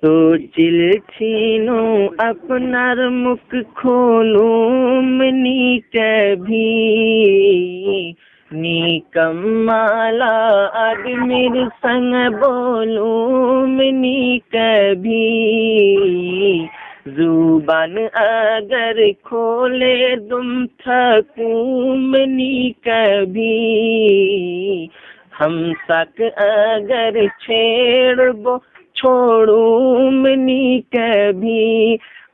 सोचिल छीनो अपनर्मक खोलोम नी कभी निकम्माला अदमिर संग बोलूम नी कभी जुबान अगर खोले तुम थकूम नी कभी हम सक अगर छेड़बो छोड़ूम नी कभी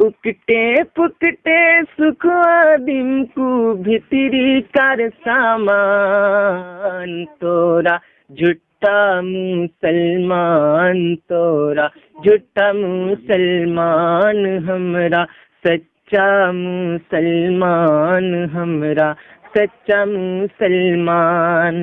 उकटे पुकटे सुख आदिम को भितरी कर सामान तोरा झूठा मुसलमान तोरा झूठा मुसलमान हमरा सच्चा मुसलमान हमरा सच्चा मुसलमान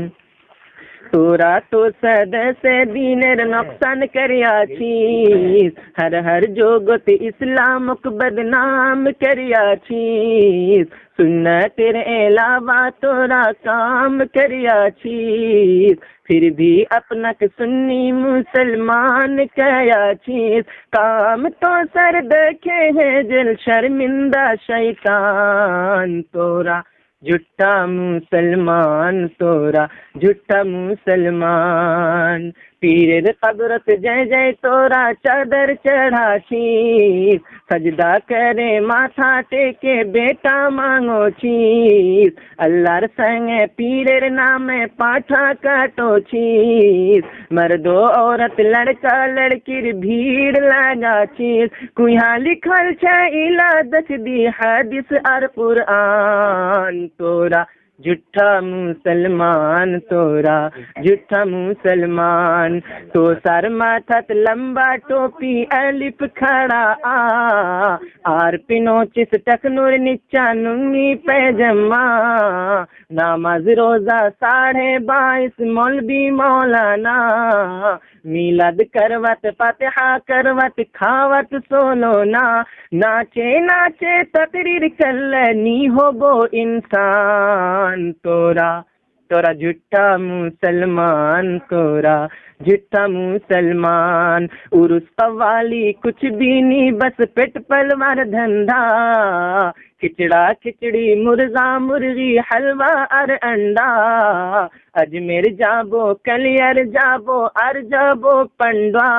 तोरा तो सदस्य दीनर नुकसान करिया छीस हर हर जोगत इस्लामक बदनाम करिया छीस सुन्नतेर अलावा तोरा काम करिया छीस फिर भी अपनक सुन्नी मुसलमान कया छीस काम तो सर देखे हैं जल शर्मिंदा शैतान तोरा झूठा मुसलमान तोरा झूठा मुसलमान पीर कदरत जय जय तोरा चादर चढ़ा शीस सजदा करे माथा टेके बेटा मांगो चीज अल्लाहर संगे पीरेर नामे पाठा काटो चीज मर्दो औरत लड़का लड़कीर भीड़ लगा चीज कुहा लिखल छे इला दस दी हदीस और कुरान तोरा झूठा मुसलमान तोरा झूठा मुसलमान तो सर माथत लंबा टोपी अलिफ खड़ा आर पिनो चिस टकनूर नीचा नुंगी पैजमा नमाज रोजा 22.5 मौलवी मौलाना मिलाद करवत फातिहा करवत खावत सोलोना नाचे नाचे तकरीर कल्लनी होबो इंसान तोरा तोरा झूठा मुसलमान तोरा झूठा मुसलमान उरुस कवाली कुछ भी नहीं बस पेट पलवार धंधा खिचड़ा खिचड़ी मुर्गा मुर्गी हलवा और अंडा अजमेर जाबो कलियर जाबो और जाबो पंडवा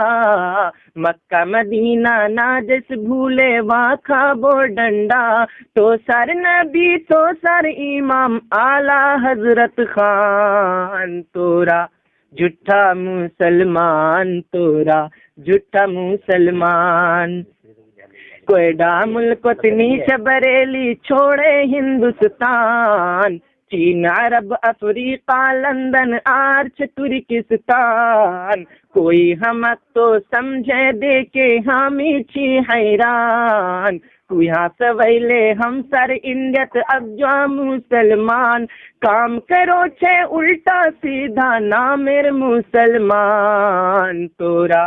मक्का मदीना ना जिस भूले वहाँ खाबो डंडा तो सर नबी तो सर इमाम आला हजरत खान तोरा झूठा मुसलमान तोरा झूठा मुसलमान कोयडा मुल्क नीच बरेली छोड़े हिंदुस्तान चीन अरब अफ्रीका लंदन आर्च तुर्किस्तान कोई हम तो समझे दे के हामी छी हैरान यहाँ सवैले हम सर इंडियत अब जो मुसलमान काम करो छे उल्टा सीधा ना मेरे मुसलमान तोरा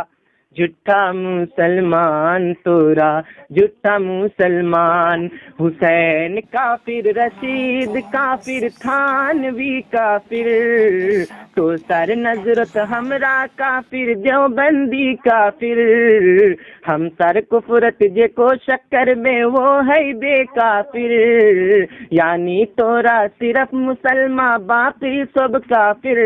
झूठा मुसलमान तोरा झूठा मुसलमान हुसैन काफिर रशीद काफिर थानवी काफिर तो सर नजरत हमरा काफिर देवबंदी काफिर हम सर कुफरत जे को शक्कर में वो है बेकाफिर यानी तोरा सिर्फ मुसलमान बाकी सब काफिर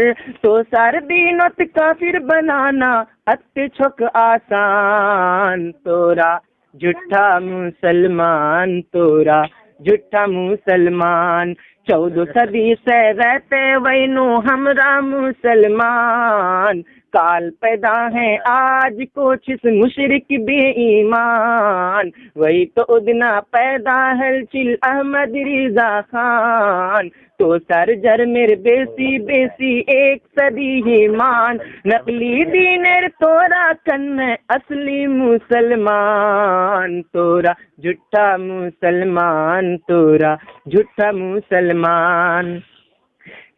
तो सर दीनत काफिर बनाना अत्य छोक आसान तोरा झूठा मुसलमान तोरा झूठा मुसलमान 14 सदी से रहते वैनु हमरा मुसलमान काल पैदा है आज कुछ मुशरिक बेईमान वही तो उदना पैदा हलचिल अहमद रिजा खान तो सरजर मेरे बेसी बेसी 1 सदी ही मान नकली दीनेर तोरा कन्न असली मुसलमान तोरा झूठा मुसलमान तोरा झूठा मुसलमान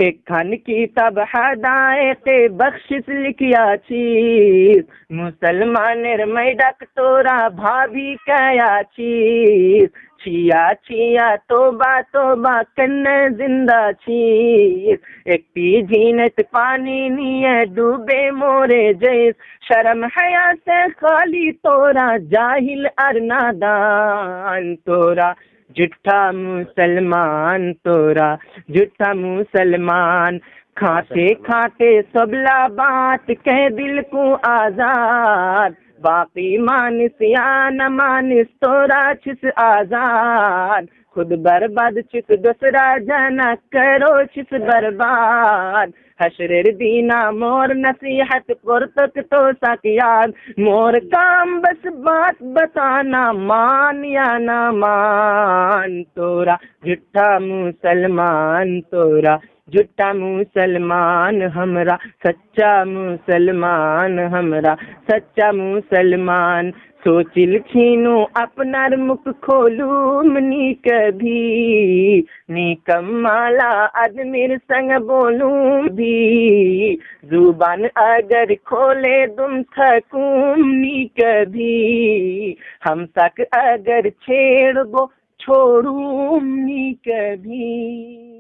एक खान की तब हदायते बख्शिश लिखिया चीज मुसलमानेर मैडाक तोरा भाभी कया चीज छिया छिया तोबा तोबा कन्ने जिंदा चीज एक झीनत पानी निये डूबे मोरे जैस शर्म हया से खाली तोरा जाहिल अर नादान तोरा झूठा मुसलमान तोरा झूठा मुसलमान खाते खाते सबला बात कह दिल को आजाद बाकी मानिस या न मानिस तोरा छिस आजाद खुद बर्बाद छिस दूसरा जना करो छिस बर्बाद हशरेर दीना मोर नसीहत पुरतक तो सक याद मोर काम बस बात बताना मान या ना मान तोरा झूठा मुसलमान तोरा झूठा मुसलमान हमरा सच्चा मुसलमान हमरा सच्चा मुसलमान सोचिल छीनो अपनारमक खोलूम नी कभी नी कमाला आदमीर संग बोलूं भी जुबान अगर खोले तुम थकूम नी कभी हम तक अगर छेड़ दो छोड़ूं नी कभी।